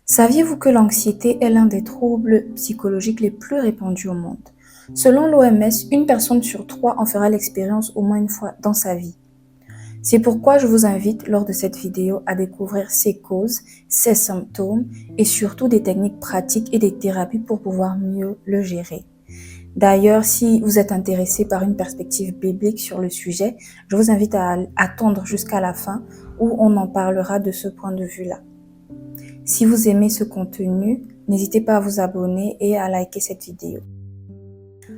Saviez-vous que l'anxiété est l'un des troubles psychologiques les plus répandus au monde? Selon l'OMS, une personne sur trois en fera l'expérience au moins une fois dans sa vie. C'est pourquoi je vous invite lors de cette vidéo à découvrir ses causes, ses symptômes et surtout des techniques pratiques et des thérapies pour pouvoir mieux le gérer. D'ailleurs, si vous êtes intéressé par une perspective biblique sur le sujet, je vous invite à attendre jusqu'à la fin où on en parlera de ce point de vue-là. Si vous aimez ce contenu, n'hésitez pas à vous abonner et à liker cette vidéo.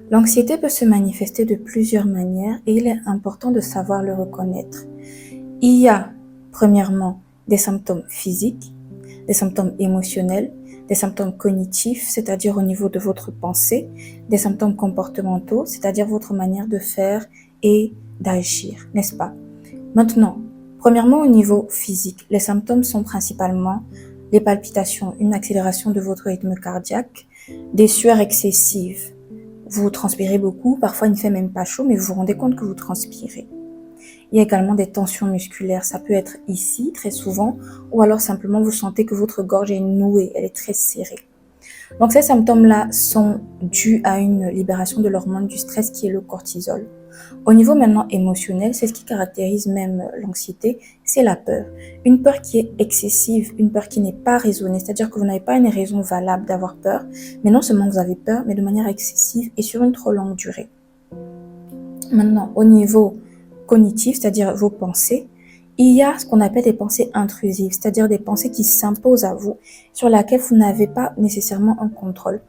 L'anxiété peut se manifester de plusieurs manières et il est important de savoir le reconnaître. Il y a, premièrement, des symptômes physiques, des symptômes émotionnels, des symptômes cognitifs, c'est-à-dire au niveau de votre pensée, des symptômes comportementaux, c'est-à-dire votre manière de faire et d'agir, n'est-ce pas? Maintenant, premièrement au niveau physique, les symptômes sont principalement les palpitations, une accélération de votre rythme cardiaque, des sueurs excessives. Vous transpirez beaucoup, parfois il ne fait même pas chaud, mais vous vous rendez compte que vous transpirez. Il y a également des tensions musculaires, ça peut être ici très souvent, ou alors simplement vous sentez que votre gorge est nouée, elle est très serrée. Donc ces symptômes-là sont dus à une libération de l'hormone du stress qui est le cortisol. Au niveau maintenant émotionnel, c'est ce qui caractérise même l'anxiété, c'est la peur. Une peur qui est excessive, une peur qui n'est pas raisonnée, c'est-à-dire que vous n'avez pas une raison valable d'avoir peur, mais non seulement vous avez peur, mais de manière excessive et sur une trop longue durée. Maintenant, au niveau cognitif, c'est-à-dire vos pensées, il y a ce qu'on appelle des pensées intrusives, c'est-à-dire des pensées qui s'imposent à vous, sur lesquelles vous n'avez pas nécessairement un contrôle.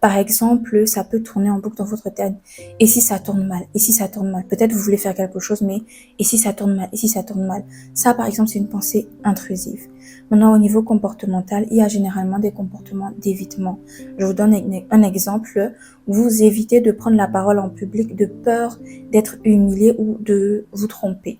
Par exemple, ça peut tourner en boucle dans votre tête. Et si ça tourne mal? Et si ça tourne mal? Peut-être vous voulez faire quelque chose, mais et si ça tourne mal? Et si ça tourne mal? Ça, par exemple, c'est une pensée intrusive. Maintenant, au niveau comportemental, il y a généralement des comportements d'évitement. Je vous donne un exemple. Vous évitez de prendre la parole en public de peur d'être humilié ou de vous tromper.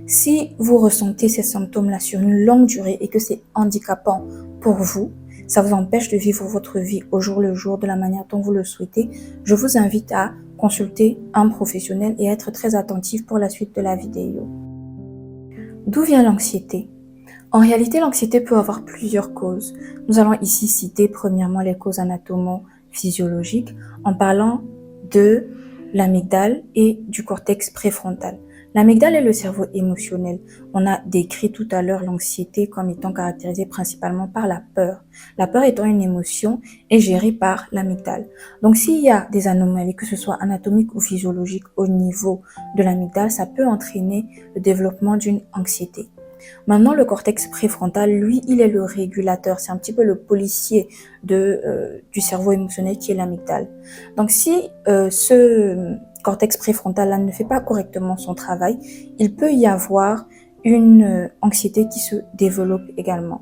Si vous ressentez ces symptômes-là sur une longue durée et que c'est handicapant pour vous, ça vous empêche de vivre votre vie au jour le jour de la manière dont vous le souhaitez, je vous invite à consulter un professionnel et être très attentif pour la suite de la vidéo. D'où vient l'anxiété? En réalité, l'anxiété peut avoir plusieurs causes. Nous allons ici citer premièrement les causes anatomo-physiologiques en parlant de l'amygdale et du cortex préfrontal. L'amygdale est le cerveau émotionnel. On a décrit tout à l'heure l'anxiété comme étant caractérisée principalement par la peur. La peur étant une émotion est gérée par l'amygdale. Donc s'il y a des anomalies, que ce soit anatomiques ou physiologiques au niveau de l'amygdale, ça peut entraîner le développement d'une anxiété. Maintenant, le cortex préfrontal, lui, il est le régulateur. C'est un petit peu le policier du cerveau émotionnel qui est l'amygdale. Donc, si ce cortex préfrontal-là ne fait pas correctement son travail, il peut y avoir une anxiété qui se développe également.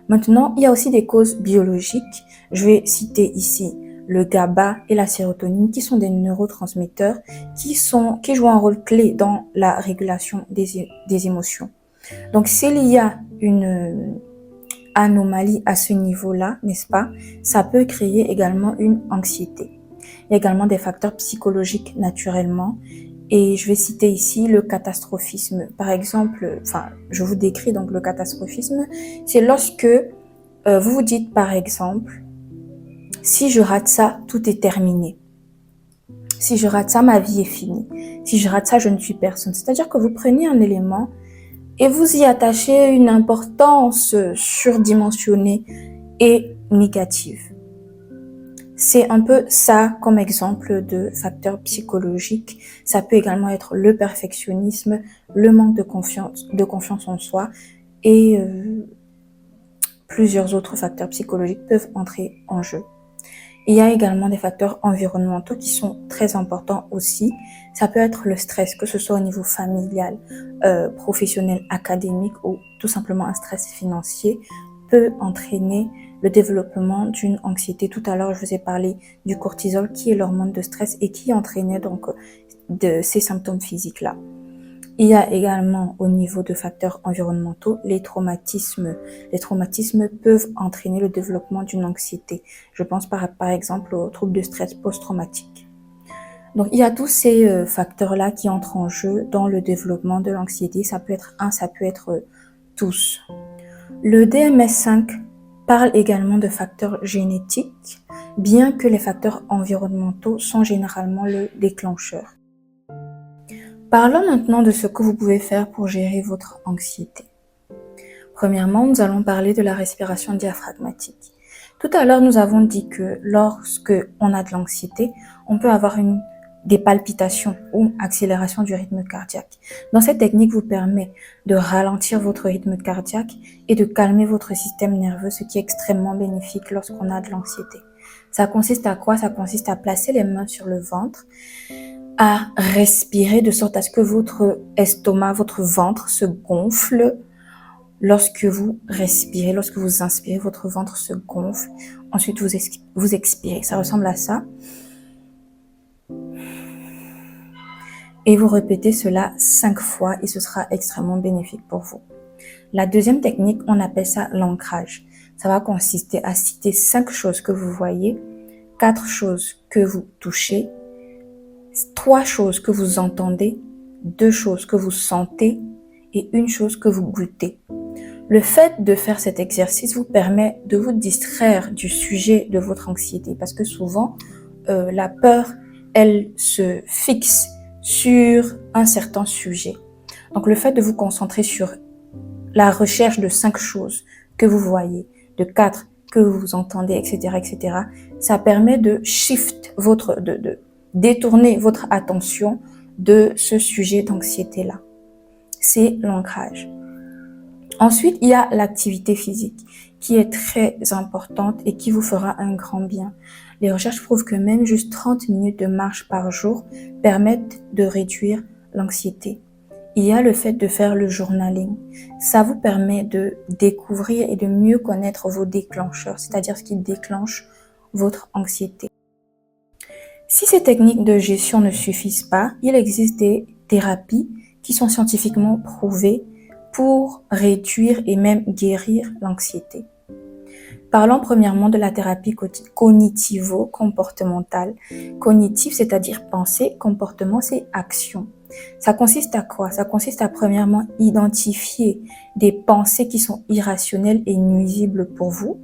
Maintenant, il y a aussi des causes biologiques. Je vais citer ici le GABA et la sérotonine qui sont des neurotransmetteurs qui jouent un rôle clé dans la régulation des émotions. Donc, s'il y a une anomalie à ce niveau-là, n'est-ce pas, ça peut créer également une anxiété. Il y a également des facteurs psychologiques naturellement. Et je vais citer ici le catastrophisme. Par exemple, je vous décris donc le catastrophisme. C'est lorsque vous vous dites, par exemple, si je rate ça, tout est terminé. Si je rate ça, ma vie est finie. Si je rate ça, je ne suis personne. C'est-à-dire que vous prenez un élément et vous y attachez une importance surdimensionnée et négative. C'est un peu ça comme exemple de facteur psychologique. Ça peut également être le perfectionnisme, le manque de confiance en soi et plusieurs autres facteurs psychologiques peuvent entrer en jeu. Il y a également des facteurs environnementaux qui sont très importants aussi. Ça peut être le stress, que ce soit au niveau familial, professionnel, académique ou tout simplement un stress financier peut entraîner le développement d'une anxiété. Tout à l'heure, je vous ai parlé du cortisol qui est l'hormone de stress et qui entraînait donc de ces symptômes physiques-là. Il y a également au niveau de facteurs environnementaux, les traumatismes. Les traumatismes peuvent entraîner le développement d'une anxiété. Je pense par exemple aux troubles de stress post-traumatique. Donc il y a tous ces facteurs-là qui entrent en jeu dans le développement de l'anxiété. Ça peut être un, ça peut être tous. Le DMS5 parle également de facteurs génétiques, bien que les facteurs environnementaux sont généralement le déclencheur. Parlons maintenant de ce que vous pouvez faire pour gérer votre anxiété. Premièrement, nous allons parler de la respiration diaphragmatique. Tout à l'heure, nous avons dit que lorsque on a de l'anxiété, on peut avoir des palpitations ou accélération du rythme cardiaque. Donc, cette technique vous permet de ralentir votre rythme cardiaque et de calmer votre système nerveux, ce qui est extrêmement bénéfique lorsqu'on a de l'anxiété. Ça consiste à quoi? Ça consiste à placer les mains sur le ventre, à respirer de sorte à ce que votre estomac, votre ventre se gonfle. Lorsque vous respirez, lorsque vous inspirez, votre ventre se gonfle. Ensuite, vous expirez. Ça ressemble à ça. Et vous répétez cela 5 fois et ce sera extrêmement bénéfique pour vous. La deuxième technique, on appelle ça l'ancrage. Ça va consister à citer 5 choses que vous voyez, 4 choses que vous touchez, 3 choses que vous entendez, 2 choses que vous sentez et 1 chose que vous goûtez. Le fait de faire cet exercice vous permet de vous distraire du sujet de votre anxiété parce que souvent, la peur, elle se fixe sur un certain sujet. Donc, le fait de vous concentrer sur la recherche de 5 choses que vous voyez, de 4 que vous entendez, etc., etc., ça permet de de détourner votre attention de ce sujet d'anxiété-là. C'est l'ancrage. Ensuite, il y a l'activité physique qui est très importante et qui vous fera un grand bien. Les recherches prouvent que même juste 30 minutes de marche par jour permettent de réduire l'anxiété. Il y a le fait de faire le journaling. Ça vous permet de découvrir et de mieux connaître vos déclencheurs, c'est-à-dire ce qui déclenche votre anxiété. Si ces techniques de gestion ne suffisent pas, il existe des thérapies qui sont scientifiquement prouvées pour réduire et même guérir l'anxiété. Parlons premièrement de la thérapie cognitivo-comportementale. Cognitif, c'est-à-dire pensée, comportement, c'est action. Ça consiste à quoi? Ça consiste à premièrement identifier des pensées qui sont irrationnelles et nuisibles pour vous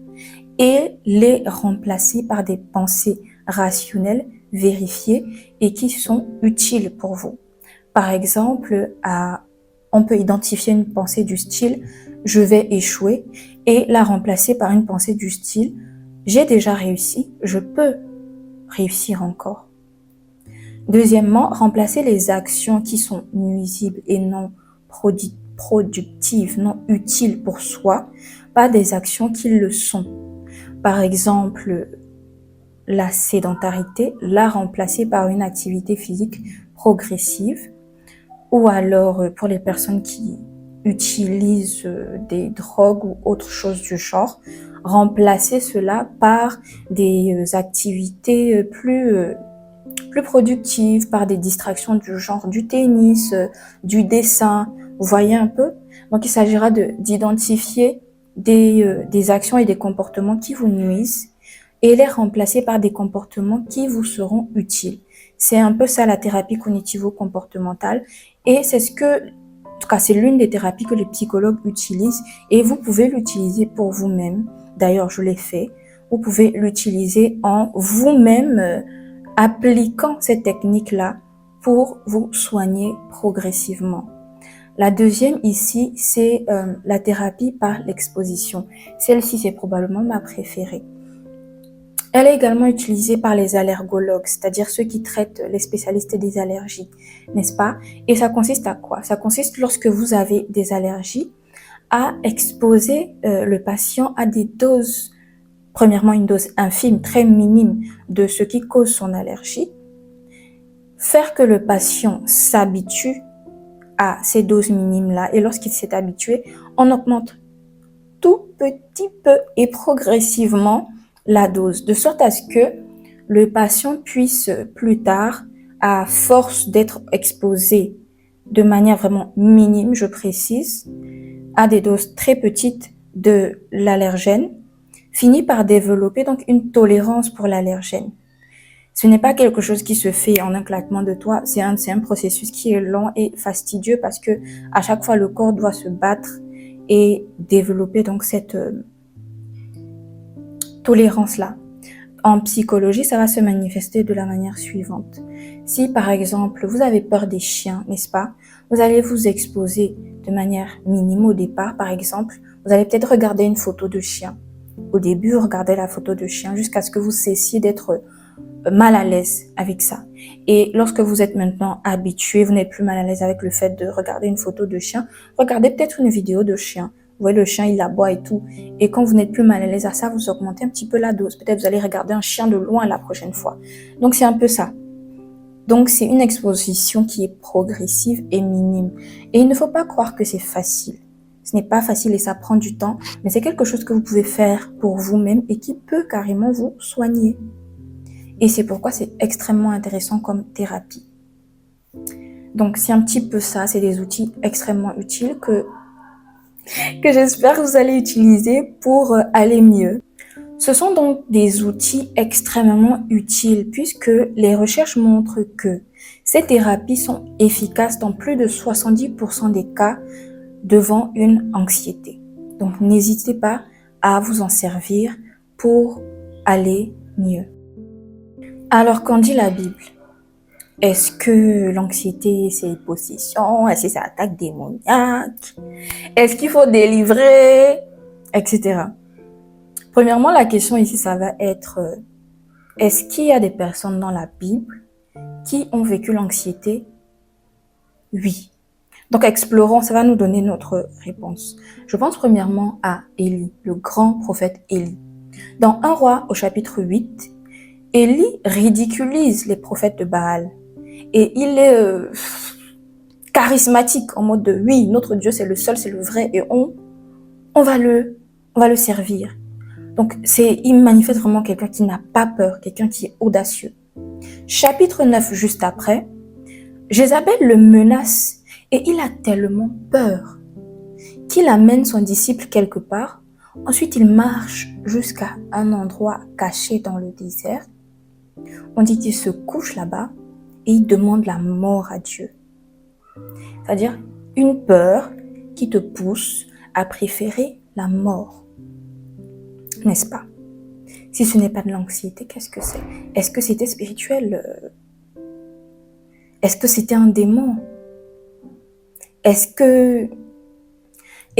et les remplacer par des pensées rationnelles, vérifiées et qui sont utiles pour vous. Par exemple, on peut identifier une pensée du style « je vais échouer » et la remplacer par une pensée du style « j'ai déjà réussi, je peux réussir encore ». Deuxièmement, remplacer les actions qui sont nuisibles et non productives, non utiles pour soi, par des actions qui le sont. Par exemple, la sédentarité, la remplacer par une activité physique progressive. Ou alors, pour les personnes qui utilisent des drogues ou autre chose du genre, remplacer cela par des activités plus productives, par des distractions du genre du tennis, du dessin. Vous voyez un peu? Donc, il s'agira d'identifier des actions et des comportements qui vous nuisent et les remplacer par des comportements qui vous seront utiles. C'est un peu ça la thérapie cognitivo-comportementale et c'est en tout cas, c'est l'une des thérapies que les psychologues utilisent et vous pouvez l'utiliser pour vous-même. D'ailleurs, je l'ai fait. Vous pouvez l'utiliser en vous-même appliquant cette technique-là pour vous soigner progressivement. La deuxième ici, c'est la thérapie par l'exposition. Celle-ci, c'est probablement ma préférée. Elle est également utilisée par les allergologues, c'est-à-dire ceux qui traitent les spécialistes des allergies, n'est-ce pas? Et ça consiste à quoi? Ça consiste, lorsque vous avez des allergies, à exposer le patient à des doses, premièrement une dose infime, très minime de ce qui cause son allergie, faire que le patient s'habitue à ces doses minimes-là, et lorsqu'il s'est habitué, on augmente tout petit peu et progressivement la dose, de sorte à ce que le patient puisse plus tard, à force d'être exposé de manière vraiment minime, je précise, à des doses très petites de l'allergène, finit par développer donc une tolérance pour l'allergène. Ce n'est pas quelque chose qui se fait en un claquement de doigts, c'est un processus qui est long et fastidieux parce que à chaque fois le corps doit se battre et développer donc tolérance-là. En psychologie, ça va se manifester de la manière suivante. Si par exemple, vous avez peur des chiens, n'est-ce pas? Vous allez vous exposer de manière minime au départ. Par exemple, vous allez peut-être regarder une photo de chien. Au début, vous regardez la photo de chien jusqu'à ce que vous cessiez d'être mal à l'aise avec ça. Et lorsque vous êtes maintenant habitué, vous n'êtes plus mal à l'aise avec le fait de regarder une photo de chien, regardez peut-être une vidéo de chien. Vous voyez le chien, il aboie et tout. Et quand vous n'êtes plus mal à l'aise à ça, vous augmentez un petit peu la dose. Peut-être vous allez regarder un chien de loin la prochaine fois. Donc c'est un peu ça. Donc c'est une exposition qui est progressive et minime. Et il ne faut pas croire que c'est facile. Ce n'est pas facile et ça prend du temps, mais c'est quelque chose que vous pouvez faire pour vous-même et qui peut carrément vous soigner. Et c'est pourquoi c'est extrêmement intéressant comme thérapie. Donc c'est un petit peu ça, c'est des outils extrêmement utiles que j'espère que vous allez utiliser pour aller mieux. Ce sont donc des outils extrêmement utiles puisque les recherches montrent que ces thérapies sont efficaces dans plus de 70% des cas devant une anxiété. Donc n'hésitez pas à vous en servir pour aller mieux. Alors qu'en dit la Bible? Est-ce que l'anxiété, c'est possession? Est-ce que c'est attaque démoniaque? Est-ce qu'il faut délivrer? Etc. Premièrement, la question ici, ça va être, est-ce qu'il y a des personnes dans la Bible qui ont vécu l'anxiété? Oui. Donc, explorons, ça va nous donner notre réponse. Je pense premièrement à Élie, le grand prophète Élie. Dans 1 Roi, au chapitre 8, Élie ridiculise les prophètes de Baal. Et il est charismatique en mode de oui, notre Dieu c'est le seul, c'est le vrai et on va le servir. Donc il manifeste vraiment quelqu'un qui n'a pas peur, quelqu'un qui est audacieux. Chapitre 9 juste après, Jézabel le menace et il a tellement peur qu'il amène son disciple quelque part. Ensuite, il marche jusqu'à un endroit caché dans le désert. On dit qu'il se couche là-bas et il demande la mort à Dieu. C'est-à-dire une peur qui te pousse à préférer la mort. N'est-ce pas? Si ce n'est pas de l'anxiété, qu'est-ce que c'est? Est-ce que c'était spirituel? Est-ce que c'était un démon? Et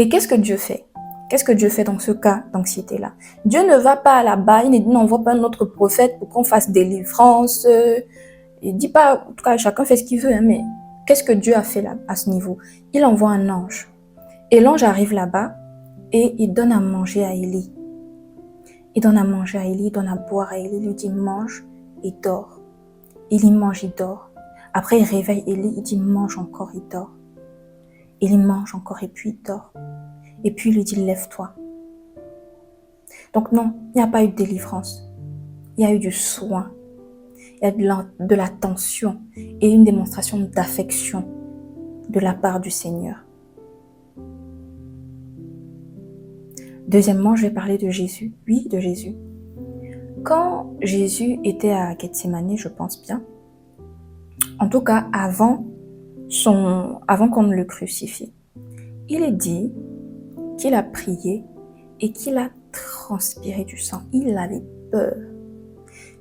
qu'est-ce que Dieu fait? Qu'est-ce que Dieu fait dans ce cas d'anxiété-là? Dieu ne va pas là-bas, il n'envoie pas notre prophète pour qu'on fasse délivrance. Il dit pas, en tout cas, chacun fait ce qu'il veut, hein, mais qu'est-ce que Dieu a fait là, à ce niveau? Il envoie un ange. Et l'ange arrive là-bas et il donne à manger à Élie. Il donne à manger à Élie, il donne à boire à Élie, il lui dit mange et dors. Élie mange, il dort. Après, il réveille Élie, il dit mange encore, il dort. Élie mange encore et puis il dort. Et puis il lui dit lève-toi. Donc non, il n'y a pas eu de délivrance. Il y a eu du soin. Il y a de l'attention et une démonstration d'affection de la part du Seigneur. Deuxièmement, je vais parler de Jésus. Oui, de Jésus. Quand Jésus était à Gethsémani, je pense bien, en tout cas avant qu'on ne le crucifie, il est dit qu'il a prié et qu'il a transpiré du sang. Il avait peur.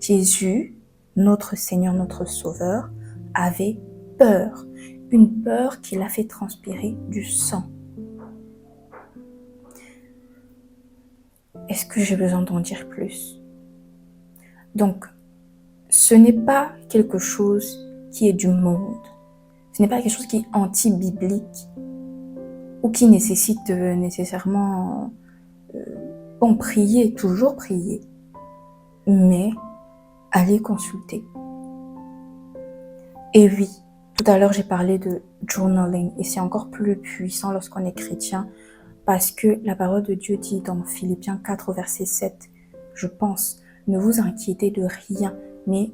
Jésus, notre Seigneur, notre Sauveur, avait peur. Une peur qui l'a fait transpirer du sang. Est-ce que j'ai besoin d'en dire plus? Donc, ce n'est pas quelque chose qui est du monde. Ce n'est pas quelque chose qui est anti-biblique ou qui nécessite nécessairement prier, toujours prier, mais aller consulter. Et oui, tout à l'heure j'ai parlé de journaling et c'est encore plus puissant lorsqu'on est chrétien parce que la parole de Dieu dit dans Philippiens 4 verset 7, je pense, ne vous inquiétez de rien, mais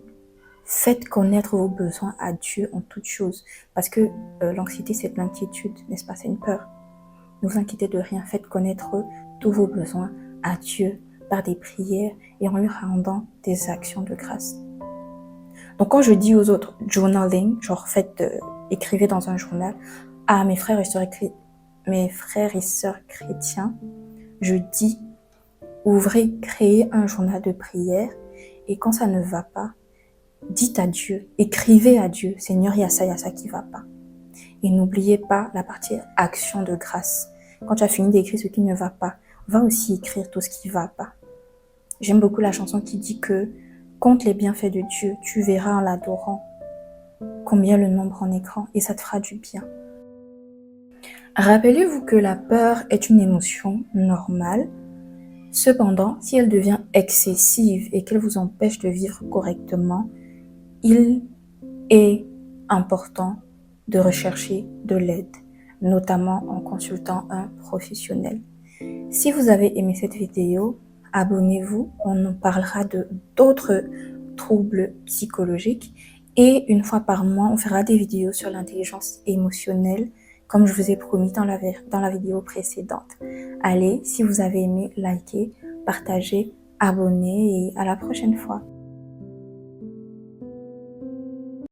faites connaître vos besoins à Dieu en toutes choses. Parce que l'anxiété, c'est de l'inquiétude, n'est-ce pas? C'est une peur. Ne vous inquiétez de rien, faites connaître tous vos besoins à Dieu par des prières et en lui rendant des actions de grâce. Donc quand je dis aux autres journaling, genre écrivez dans un journal, à mes frères et sœurs chrétiens, je dis ouvrez, créez un journal de prière et quand ça ne va pas, dites à Dieu, écrivez à Dieu, Seigneur, il y a ça qui va pas. Et n'oubliez pas la partie action de grâce. Quand tu as fini d'écrire ce qui ne va pas, va aussi écrire tout ce qui va pas. J'aime beaucoup la chanson qui dit que compte les bienfaits de Dieu, tu verras en l'adorant combien le nombre en est grand et ça te fera du bien. Rappelez-vous que la peur est une émotion normale. Cependant, si elle devient excessive et qu'elle vous empêche de vivre correctement, il est important de rechercher de l'aide, notamment en consultant un professionnel. Si vous avez aimé cette vidéo, abonnez-vous, on en parlera de d'autres troubles psychologiques et une fois par mois, on fera des vidéos sur l'intelligence émotionnelle, comme je vous ai promis dans la vidéo précédente. Allez, si vous avez aimé, likez, partagez, abonnez et à la prochaine fois.